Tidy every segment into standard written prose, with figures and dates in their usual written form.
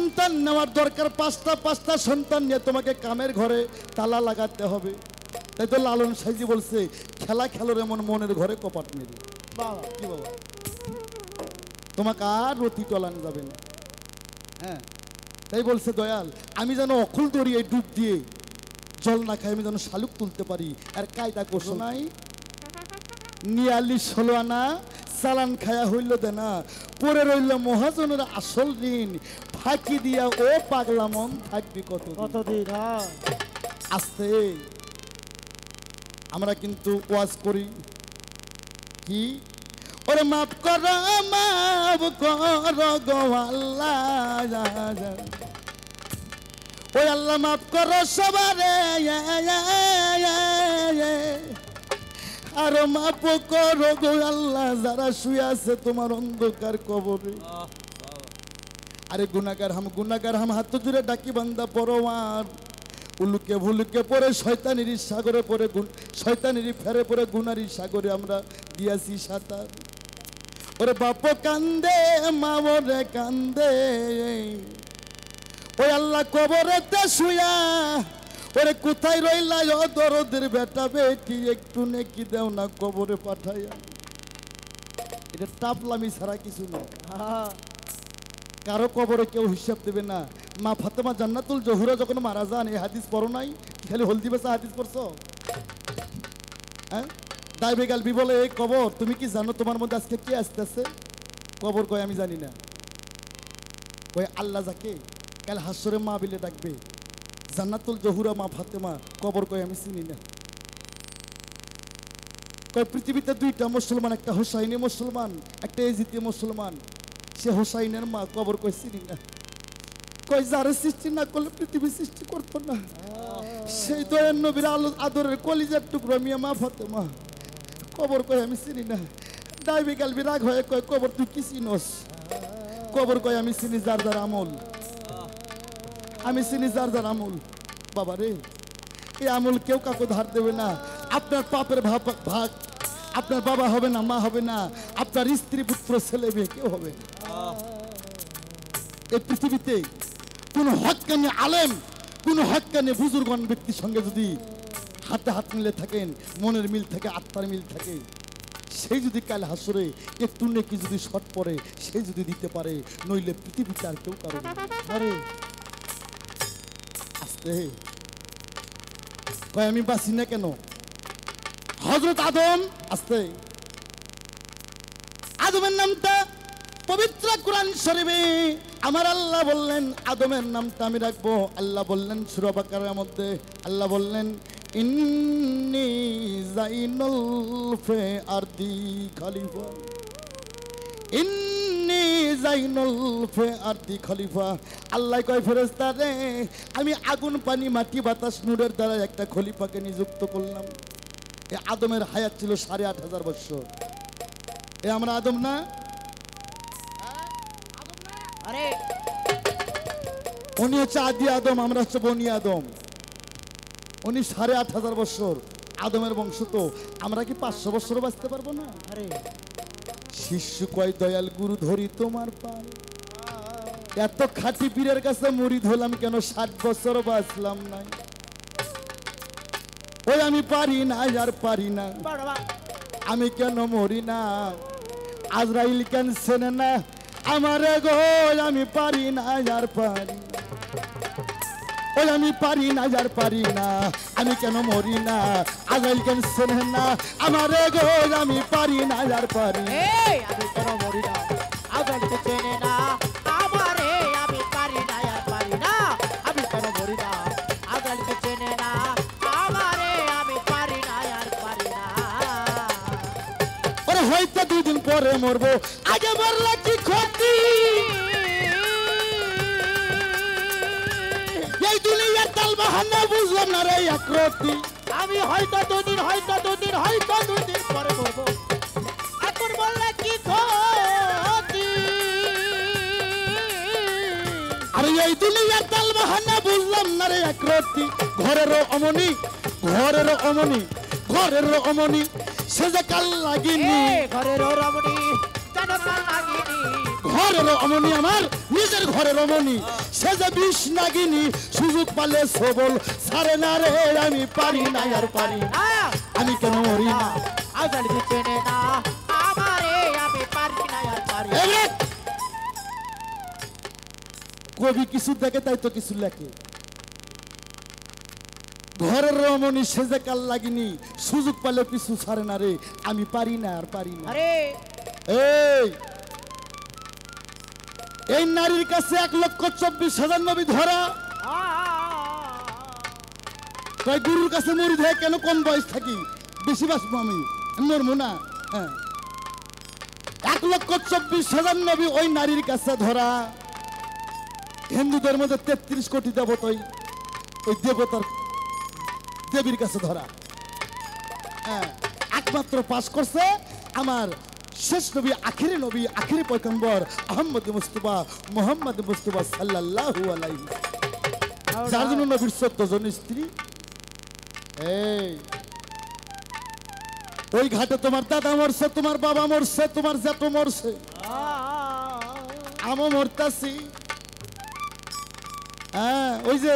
সন্তান নেওয়ার দরকার, পাঁচটা সন্তান নিয়ে তোমাকে কামের ঘরে তালা লাগাতে হবে। তাই তো লালন সাইজি বলছে, খেলা খেলোর এমন মনের ঘরে কপাট মেরে। বাবা কি বাবা, তোমাকে আর রতি টলান যাবে না। হ্যাঁ, তাই বলছে দয়াল, আমি যেন অকুল দরিয়ায় ডুব দিয়ে জল না খাই, আমি যেন শালুক তুলতে পারি। আর কায়দা করছো নাই, ৪৯ আনা চালান খায়া হইল দেনা, পরে রইল মহাজনের আসল ঋণ, ফাঁকি দিয়া ও পাগলা মন থাকবি কতদিন। আস্তে আমরা কিন্তু ওয়াজ করি কি, ওরে মাফ কর গো আল্লাহ, ওই আল্লাহ মাফ কর সবারে, আর মাফ করো গো আল্লাহ যারা শুয়ে আছে তোমার অন্ধকার কবরে। আরে গুনাহগার হাম হাত জুড়ে ডাকি বান্দা পরওয়ার, উলুকে ভুলুকে পরে শয়তানের সাগরে পরে, শয়তানের ফেরে পরে গুনারি সাগরে আমরা দিয়াছি সাঁতার। ওরে বাপ কান্দে মা বলে কান্দে, ওই আল্লাহ কবরেতে শুয়া, ওরে কোথায় রইলা ও দরদের বেটা বেটি, একটু নেকি দেও না কবরে পাঠাইয়া। এটা টাপলামি ছাড়া কিছু না। কারো কবরে কেউ হিসাব দেবে না। মা ফাতেমা জান্নাতুল জহুরা যখন মারা যান, এই হাদিস পড়ো নাই? খালি হলদি বেচা হাদিস পড়ছো? হ্যাঁ, দাইবে গালবি বলে এই কবর, তুমি কি জানো তোমার মধ্যে আজকে কে আসতেছে? কবর কয় আমি জানি না। ওই আল্লাহ যাকে কাল হাসরে মা বিলে ডাকবে, জান্নাতুল জহুরা মা ফাতেমা, কবর কয় আমি চিনি না। কয় পৃথিবীতে দুইটা মুসলমান, একটা হোসাইনি মুসলমান, একটা এজিতি মুসলমান। সে হোসাইনের মা, কবর কয় চিনি না। কয় যারে সৃষ্টি না করলে পৃথিবী সৃষ্টি করতো না, সেই দয়ার নবীর আদরের কলিজার টুকরো মিয়া মা ফাতেমা, কবর কয় আমি চিনি না। ডাইবে গালবি রাগ হয়ে কয় কবর তুই কি চিনস? কবর কয় আমি চিনি যার যার আমল, আমি চিনি যার যার আমল। বাবা রে, এই আমল কেউ কাউকে ধার দেবে না। আপনার পাপের ভাগ আপনার বাবা হবে না, মা হবে না, আপনার স্ত্রী পুত্র ছেলে মেয়ে কেউ হবে না। এই পৃথিবীতে কোন হক্কানি আলেম, কোন হক্কানি বুজুর্গান ব্যক্তির সঙ্গে যদি হাতে হাত মিলে থাকেন, মনের মিল থাকে, আত্মার মিল থাকে, সেই যদি কাল হাসরে একটু নেকি যদি শর্ট পড়ে, সেই যদি দিতে পারে, নইলে পৃথিবীতে আর কেউ কারো। আরে আস্তে ভাই, আমি বাঁচি না কেন? হযরত আদম, আস্তে, আদমের নামটা পবিত্র কোরআন শরীফে আমার আল্লাহ বললেন আদমের নামটা আমি রাখবো। আল্লাহ বললেন সূরা বাকারার মধ্যে, আল্লাহ বললেন ইন্নী জাইনুল ফি আরদি খলিফা, ইন্নী জাইনুল ফি আরদি খলিফা। আল্লাহ কয় ফেরেশতা রে, আমি আগুন পানি মাটি বাতাস নূরের দ্বারা একটা খলিফাকে নিযুক্ত করলাম। এই আদমের হায়াত ছিল ৮৫০০ বছর। এ আমরা আদম না? আরে উনি হচ্ছে আদি আদম, আমরা হচ্ছে বনি আদম। উনি ৮৫০০ বছর আদমের বংশ। তো আমরা কি ৫০০ বছর বাঁচতে পারবো না? আরে শিষ্য কয় দয়াল গুরু ধরি তোমার পাল, এত খাঁটি পীরের কাছে মুরিদ হলাম কেন ৬০ বছর বাঁচলাম না? ওই আমি পারি না, আর পারি না, আমি কেন মরি না? আজরাইল কেন চেনে না আমারে গো, আমি পারি না, আর পারি না, ওই আমি পারি না, আর পারি না, আমি কেন মরি না? আজরাইল কেন চেনে না আমারে গো, আমি পারি না, আর পারি না, আমি কেন মরি না? আজরাইল চেনে না আমারে, আমি পারি না, আর পারি না, আমি কেন মরি না? আজরাইল চেনে না আমারে, আমি পারি না, আর পারি না। ওরে হয়তো ২ দিন পরে মরবো, আগে মরলে কি ক্ষতি? এই দুনিয়ার তাল বাহানা বুঝলাম না রে একরতি। আমি হয়তো ২ দিন, হয়তো ২ দিন, হয়তো ২ দিন পরে মরবো, এখন বললে কি ক্ষতি? আরে এই দুনিয়ার তাল বাহানা বুঝলাম না রে একরতি। ঘরেরও অমনি, ঘরেরও অমনি, ঘরেরও অমনি, সে যে কাল লাগিনি, ঘরের রমণী যেন কাল লাগিনি, ঘরের অমনি আমার নিজের ঘরের অমনি সে যে বিষ নাগিনী সুযোগ পালে সবল সারে না রে আমি পারি না আর পারি না আমি কেন মরি না আজাল চেনে না আমারে আমি পারি না আর পারি না। এরে! কবি কিছু দেখে তাই তো কিছু লেখে ঘরের রমণী সেজে কাল লাগিনি সুযোগ পালে পিছু ছাড়ে না রে আমি পারি না আর পারি না। আরে এই এই নারীর কাছে 1,24,000 নবী ধরা তাই গুরুর কাছে মরি ধরে কেন কম বয়স থাকি বেশি বাঁচবো আমি মরবো না। হ্যাঁ 1,24,000 নবী ওই নারীর কাছে ধরা হিন্দুদের মধ্যে 33 কোটি দেবতাই ওই দেবতার দেবীর কাছে ধরা। হ্যাঁ একমাত্র পাস করছে আমার শেষ নবী আখিরি পয়গম্বর আহমদ মুস্তাফা মুহাম্মদ মুস্তাফা সাল্লাল্লাহু আলাইহি যার জন্য নবীর 14 জন স্ত্রী। এই ওই ঘাটে তোমার দাদা মরছে তোমার বাবা মরছে তোমার জ্যাঠো মরছে আমও মরতাছি। হ্যাঁ ওই যে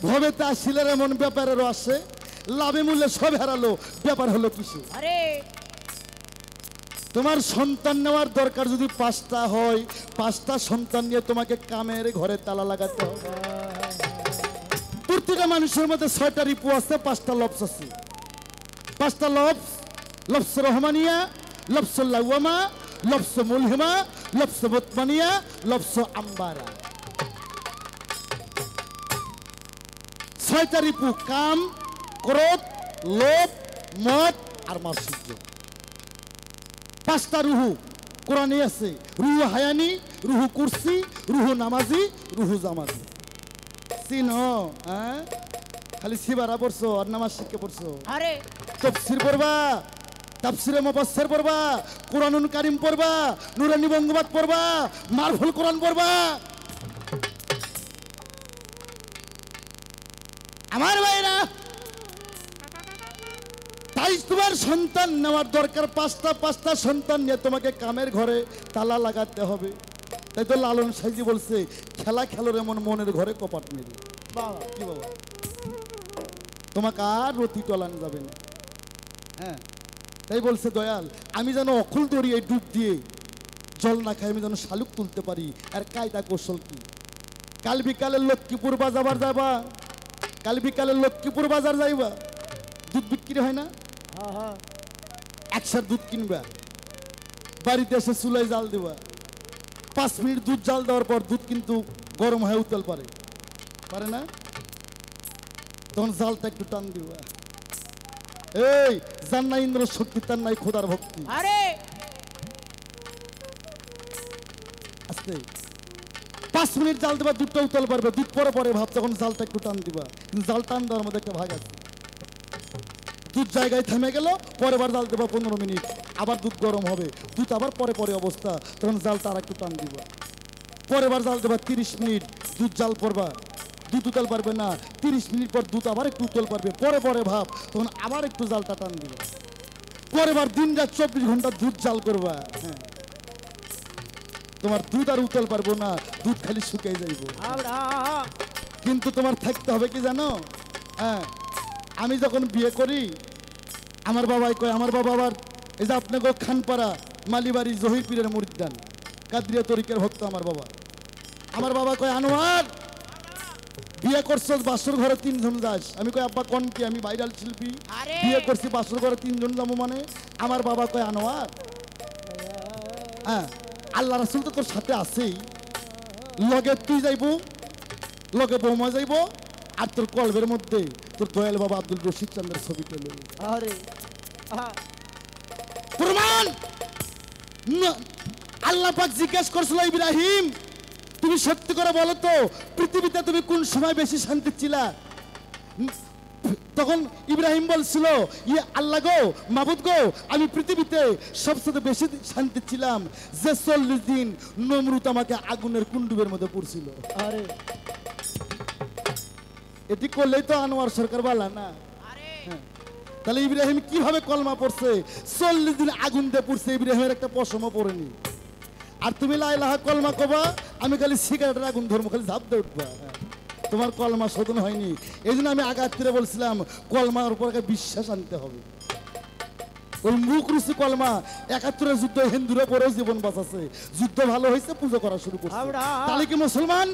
ভবেতে আসিলের এমন ব্যাপারেরও আসে লাভে মূল্যে সব হারালো ব্যাপার হলো কিছু। আরে তোমার সন্তান নেওয়ার দরকার যদি 5টা হয় 5টা সন্তান নিয়ে তোমাকে কামের ঘরে তালা লাগাতে হবে। প্রত্যেকটা মানুষের মধ্যে 6টা রিপু আছে 5টা লফস আছে 5টা লফস লফস রহমানিয়া লফস লাওয়ামা লফস মুলহিমা লফস মুতমানিয়া লফস আম্বারা। 6টা রিপু কাম ক্রোধ লোভ মদ আর মাৎসর্য। 5টা রুহু কোরআনে আছে রুহু হায়ানি রুহু কুরসি রুহু নামাজি রুহু জামাজি। চিন হ্যাঁ খালি সিবারা পড়ছো আর নামাজ শিখে পড়ছো। আরে তাফসীর পড়বা তাফসীরে মুফাসসির পড়বা কুরআনুল কারীম পড়বা নুরানি বঙ্গবাদ পড়বা মারফুল কোরআন পড়বা। আমার ভাইরা তাই তোমার সন্তান নেওয়ার দরকার 5টা সন্তান নিয়ে তোমাকে কামের ঘরে তালা লাগাতে হবে। তাই তো লালন সাইজি বলছে খেলা খেলোর এমন মনের ঘরে কপাট মেরে বাবা কি বাবা তোমাকে আর রতি টলানো যাবে না। হ্যাঁ তাই বলছে দয়াল আমি যেন অকুল দড়িয়ে ডুব দিয়ে জল না খাই আমি যেন শালুক তুলতে পারি। আর কায়দা কৌশল কি কাল বিকালে লক্ষ্মীপুর বাজার যাবা কাল বিকালে লক্ষ্মীপুর বাজার যাইবা দুধ বিক্রি হয় না একসার দুধ কিনবা বাড়িতে এসে চুলায় জাল দিবা 5 মিনিট দুধ জাল দেওয়ার পর দুধ কিন্তু গরম হয়ে উতল পারে না তখন জালটা একটু টান দিবা। এই যার নাই ইন্দ্র শক্তি তার নাই খোদার ভক্তি। আরে আস্তে 5 মিনিট জাল দিবা দুধটা উতল পারবে দুধ পরে পরে ভাব তখন জালটা একটু টান দিবা কিন্তু জাল টান দেওয়ার মধ্যে একটা ভাগ আছে। দুধ জায়গায় থেমে গেল পরের বার জাল দেবা 15 মিনিট আবার দুধ গরম হবে দুধ আবার পরে অবস্থা তখন জালটা আর একটু টান দিবা পরের বার জাল দেবা 30 মিনিট দুধ জাল পড়বা দুধ উতল পারবে না 30 মিনিট পর দুধ আবার একটু উতল পারবে পরে ভাব তখন আবার একটু জালটা টান দিবা পরের বার দিন রাত 24 ঘন্টা দুধ জাল করবা। হ্যাঁ তোমার দুধ আর উতল পারবো না দুধ খালি শুকিয়ে যাইব। কিন্তু তোমার থাকতে হবে কি জানো হ্যাঁ আমি যখন বিয়ে করি আমার বাবাই কয় আমার বাবা আবার এই যে আপনাকে খানপাড়া মালিবাড়ি জহির পীরের মুরিদান কাদরিয়া তরিকের ভক্ত আমার বাবা কয় আনোয়ার বিয়ে করছো বাসর ঘরে 3 জন যাস। আমি কই আব্বা কোন কি আমি ভাইরাল শিল্পী বিয়ে করছি বাসর ঘরে 3 জন যাবো মানে আমার বাবা কয় আনোয়ার হ্যাঁ আল্লাহ রাসূল তো তোর সাথে আছেই লগে তুই যাইবো লগে বৌমা যাইবো আর তোর কলবের মধ্যে তোর দয়াল বাবা আব্দুল রশিদ চন্দ্রের ছবিটা লই। আরে প্রমাণ আল্লাহ পাক জিজ্ঞেস করছিল ইব্রাহিম তুমি সত্যি করে বলো তো পৃথিবীতে তুমি কোন সময় বেশি শান্তি ছিলা? তখন ইব্রাহিম বলছিল ইয়ে আল্লাহ গো মাবুদ গো আমি পৃথিবীতে সবচেয়ে বেশি শান্তি ছিলাম যে 40 দিন নমরুদ আমাকে আগুনের কুণ্ডুবের মধ্যে পুড়ছিল। আরে এটি করলেই তো আনোয়ার সরকার বালা না। তাহলে ইব্রাহিম কিভাবে কলমা পড়ছে 40 দিন আগুন দিয়ে পুড়ছে ইব্রাহিমের একটা পশমও পড়েনি। আর তুমি লা ইলাহা কলমা কবা, আমি খালি সিগারেটের আগুন ধর্ম খালি ঝাঁপ দিয়ে উঠবা। তোমার কলমা শোধন হয়নি। এই জন্য আমি আঘাত করে বলছিলাম কলমার উপর একটা বিশ্বাস আনতে হবে। ওই মুখ রুচি কলমা 71 যুদ্ধ হিন্দুরা পরেও জীবন বাঁচাছে, যুদ্ধ ভালো হয়েছে পুজো করা শুরু করছে। তাহলে কি মুসলমান?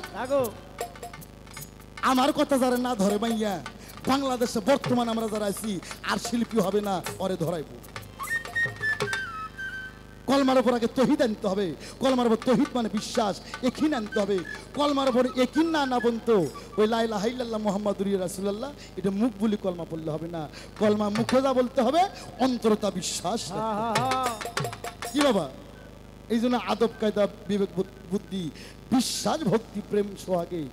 আমার কথা যারা না ধরে মাইয়া, বাংলাদেশে বর্তমান আমরা যারা আছি আর শিল্পী হবে না, ওরে ধরাইব। কলমার উপর আগে তহিদ আনতে হবে। কলমার উপর তহিদ মানে বিশ্বাস, একিন আনতে হবে। কলমার উপর একিন না না বলতো ওই লা ইলাহা ইল্লাল্লাহ মুহাম্মাদুর রাসূলুল্লাহ, এটা মুখ বলি কলমা পড়লে হবে না। কলমা মুখে যা বলতে হবে, অন্তরতা বিশ্বাস কি বাবা। এই জন্য আদব কায়দা বিবেক বুদ্ধি বিশ্বাস ভক্তি প্রেম সোহাগে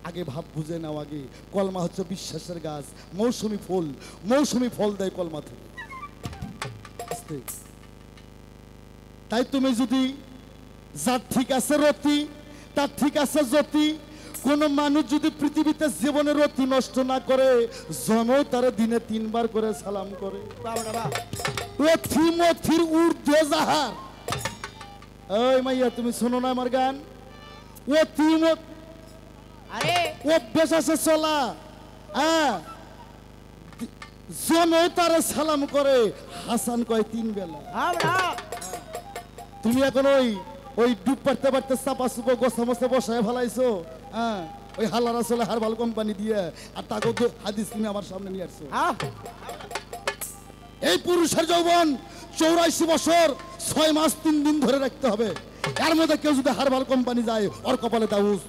আগে ভাব বুঝে নাও। আগে কলমা হচ্ছে বিশ্বাসের গাছ, মৌসুমি ফল, মৌসুমি ফল দেয় কলমা থেকে। তাই তুমি যদি যার ঠিক আছে রতি, তার ঠিক আছে জ্যোতি, কোন মানুষ যদি পৃথিবীতে জীবনের রতি নষ্ট না করে, জনও তারা দিনে 3 বার করে সালাম করে। রথি মথির ঊর্ধ্বে যাহার। ওই মাইয়া তুমি শোনো না আমার গান? অতি অভ্যাস আছে চলা, হ্যাঁ, জনও তারা সালাম করে। হাসান কয় 3 বেলা। তুমি এখন ওই ডুব পারতে পারতে চাপা চুপো গোছা মোছা বসায় ফেলাইছো, হ্যাঁ, ওই হালার আসলে হারবাল কোম্পানি দিয়ে, আর তাকে হাদিস তুমি আমার সামনে নিয়ে আসছো। এই পুরুষের যৌবন 84 বছর 6 মাস 3 দিন ধরে রাখতে হবে। এর মধ্যে কেউ যদি হারবাল কোম্পানি যায়, ওর কপালে দাউস।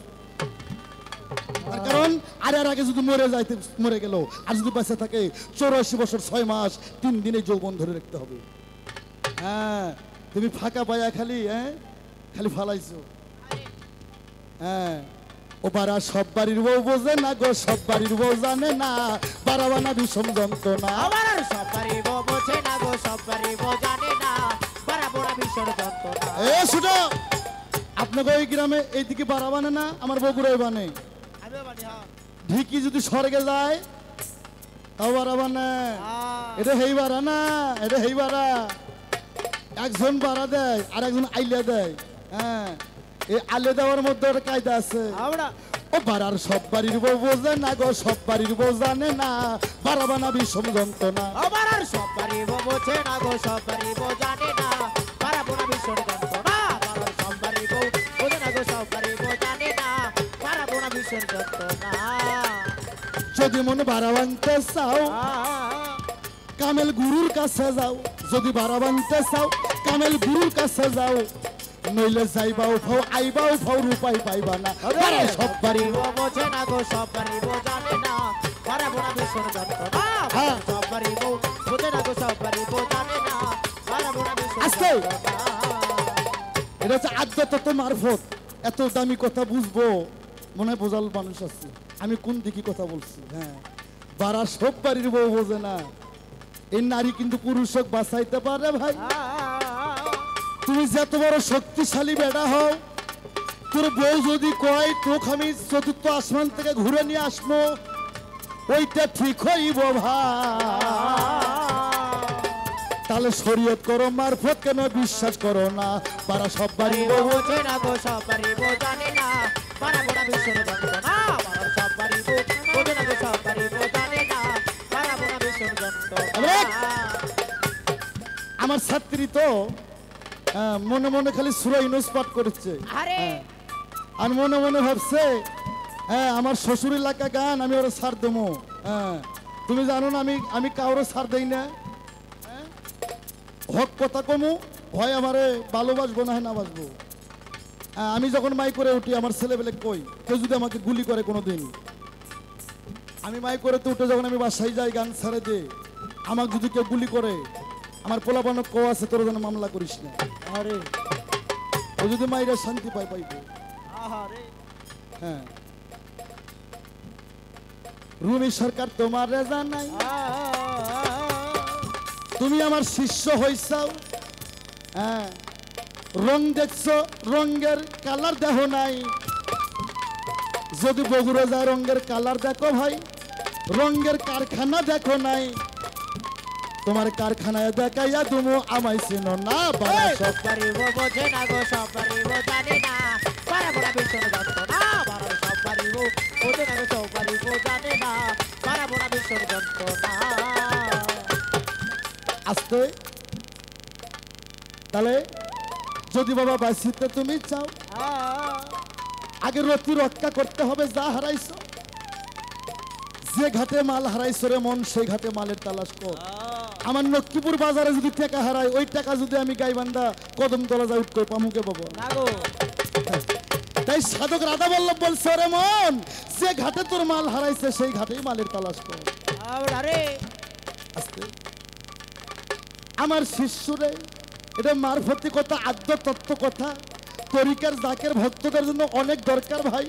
তার কারণ আর আগে যদি মরে যায় মরে গেল, আর যদি বেঁচে থাকে 84 বছর 6 মাস 3 দিনে যৌবন ধরে রাখতে হবে। হ্যাঁ, তুমি ফাঁকা পায়া খালি খালি ফালাইছো। হ্যাঁ, ও পাড়া সব বাড়ির বউ বোঝে না গো, সব বাড়ির বউ জানে না, বাড়াবানা বিষম যন্ত্রণা। সব বাড়ির বউ বোঝে না গো, সব বাড়ির বউ জানে না, বাড়াবানা বিষম যন্ত্রণা। শুনো, আপনাকে ওই গ্রামে এইদিকে বাড়াবানে না, আমার বগুড়ায় বানে। ঢিকি যদি স্বর্গে যায় তাও বাড়াবানে। এটা হেই বাড়া না, এটা হেই বাড়া। একজন বাড়া দেয় আর একজন আইলে দেয়। হ্যাঁ, এই আলে দেওয়ার মধ্যে একটা কায়দা আছে। ও বাড়ার সব বাড়ির বউ বোঝে না গো, সব বাড়ির বউ জানে না, বাড়াবানা বিষম যন্ত্রণা। বাড়ার সব বাড়ির বউ বোঝে না গো, সব বাড়ির বউ জানে না, বাড়াবানা বিষম যন্ত্রণা। বাড়ার সব বাড়ির বউ বোঝে না গো, সব বাড়ির বউ জানে না, বাড়াবানা বিষম যন্ত্রণা। যদি মনে বাড়া বানতে চাও, কামেল গুরুর কাছে যাও। যদি বাড়া বানতে চাও, কামেল গুরুর কাছে যাও। নইলে যাইবাও ফাও, আইবাও ফাও, রূপাই পাইবা না। সব বাড়ির বউ বোঝে না গো, সব বাড়ির বউ জানে না, বাড়াবানা বিষম যন্ত্রণা। সব বাড়ির বউ বোঝে না গো, সব বাড়ির বউ জানে না, বাড়াবানা বিষম যন্ত্রণা। এটা হচ্ছে আদ্যত মারফত। এত দামি কথা বুঝবো মনে হয় বোঝাল মানুষ আছে। আমি কোন দিকে কথা বলছি? হ্যাঁ, বাড়া সব বাড়ির বউ বোঝে না। এই নারী কিন্তু পুরুষক বাঁচাইতে পারে ভাই। তুমি যত বড় শক্তিশালী বেড়া হও, তোর বউ যদি কয় তোকে আমি 4র্থ আসমান থেকে ঘুরে নিয়ে আসবো, ওইটা ঠিক হইব ভাই। তাহলে শরীয়ত করো মারফত, কেন বিশ্বাস করো না? পারা সব বাড়ি বউ বোঝে না গো, সব বাড়ি বউ জানে না, বাড়াবানা বিষম যন্ত্রণা। সব বাড়ি বউ বোঝে না গো, সব বাড়ি বউ জানে না, বাড়াবানা বিষম যন্ত্রণা। আমার ছাত্রী তো মনে মনে খালি সূরা ইউনূস পাঠ করেছে। আর মনে মনে ভাবছে আমার শ্বশুর এলাকা গান আমি ওরা ছাড় দেবো। তুমি জানো না আমি কাউরে ছাড় দেই না। হক কথা কমু হয় আমারে ভালোবাসবো না না বাসবো। আমি যখন মাই করে উঠি আমার ছেলেবেলে কই, কেউ যদি আমাকে গুলি করে কোনোদিন, আমি মাই করে তো উঠে যখন আমি বাসায় যাই গান ছেড়ে দে, আমাকে যদি কেউ গুলি করে, আমার পোলাপানো কো আছে তোর যেন মামলা করিস না। আরে ও যদি মাইরা শান্তি পাই পাইবো। হ্যাঁ, রুমি সরকার তোমার রেজা নাই, তুমি আমার শিষ্য হইছাও। হ্যাঁ, রং দেখছো, রঙের কালার দেহ নাই। যদি বগুড়া যায় রঙের কালার দেখো ভাই, রঙের কারখানা দেখো নাই। তোমার কারখানায় দেখাইয়া দুমু আমায় চিনো না বাবা সব সব পারিব বোঝে না গো সব পারিব জানে না পারা বড়া ভীষণ যন্ত্রণা বাবা সব পারিব বোঝে না গো সব পারিব জানে না পারা বড়া ভীষণ যন্ত্রণা আসতে তাহলে যদি বাবা বাঁচিতে তুমি চাও আগে রতি রক্ষা করতে হবে যা হারাইছো যে ঘাটে মাল হারাইছো রে মন সেই ঘাটে মালের তালাশ কর আমার লক্ষ্মীপুর বাজারে যদি টাকা হারাই ওই টাকা যদি আমি গাইবান্ধা কদম তলা যাই উঠতে পামুকে বাবা না গো তাই সাধক রাধা বল্লভ বলছে রে মন যে ঘাটে তোর মাল হারাইছে সেই ঘাটেই মালের তালাশ কর আরে আস্তে আমার শিষ্যরে এটা মারফতি কথা আদ্য তত্ত্ব কথা তরিকার জাকের ভক্তদের জন্য অনেক দরকার ভাই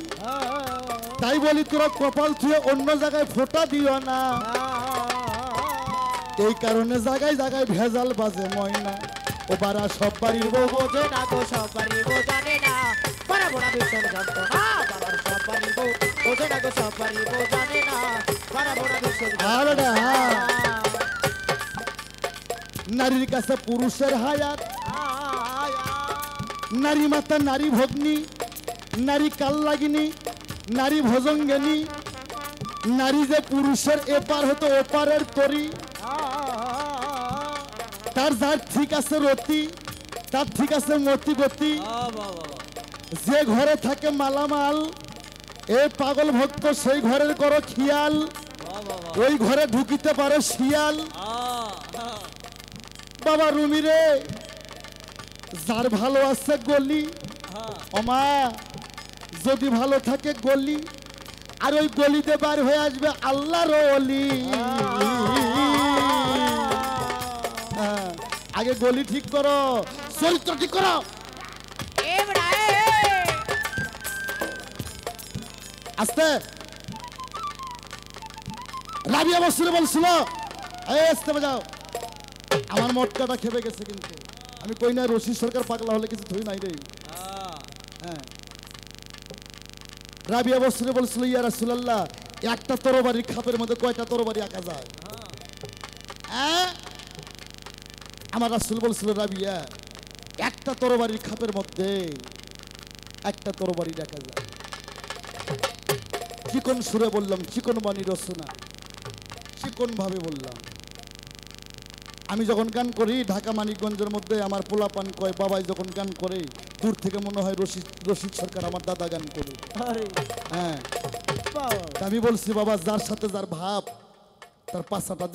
তাই বলি তোরা কপাল ছুঁয়ে অন্য জায়গায় ফোঁটা দিও না এই কারণে জায়গায় জায়গায় ভেজাল বাজে ময়না ও বারা সব বাড়ির বউ বোঝে না গো সব পারিব জানে না পারা বড়া ভীষণ যন্ত্রণা বাবার সব পারিব বোঝে না গো সব পারিব জানে না পারা বড়া ভীষণ আর না, নারীর কাছে পুরুষের হায়াত নারী মাতা নারী ভগ্নী নারী কাল্লাগিনী নারী ভজঙ্গিনী নারী যে পুরুষের এপার হতো ওপারের তরি তার যার ঠিক আছে রতি তার ঠিক আছে মতি গতি যে ঘরে থাকে মালামাল এ পাগল ভক্ত সেই ঘরের করো খেয়াল ওই ঘরে ঢুকিতে পারে শিয়াল বাবা রুমি রে যার ভালো আছে গলি ওমা যদি ভালো থাকে গলি আর ওই গলিতে বার হয়ে আসবে আল্লাহর ওলি হ্যাঁ, আগে গলি ঠিক করো চরিত্র ঠিক করো আস্তে রাবিয়া বসুরে বলছিল এই আসতে বাজাও আমার মটকাটা খেপে গেছে কিন্তু আমি কই না রশিদ সরকার পাগলা হলে কিছু ধুই নাই রে হ্যাঁ রাবিয়া বসুরে বলছিল ইয়া রাসূলুল্লাহ একটা তরবারির খাপের মধ্যে কয়টা তরবারি আঁকা যায় হ্যাঁ আমার রাসূল বলছিল রাবিয়া একটা তরবারির খাপের মধ্যে একটা তরবারি রাখা যায় চিকন সুরে বললাম চিকন বাণী রচনা চিকন ভাবে বললাম আমি যখন গান করি ঢাকা মানিকগঞ্জের মধ্যে আমার পোলাপান কয় বাবাই যখন গান করে দূর থেকে মনে হয় রশিদ সরকার আমার দাদা গান করে হ্যাঁ আমি বলছি বাবা যার সাথে যার ভাব তার পাশাটা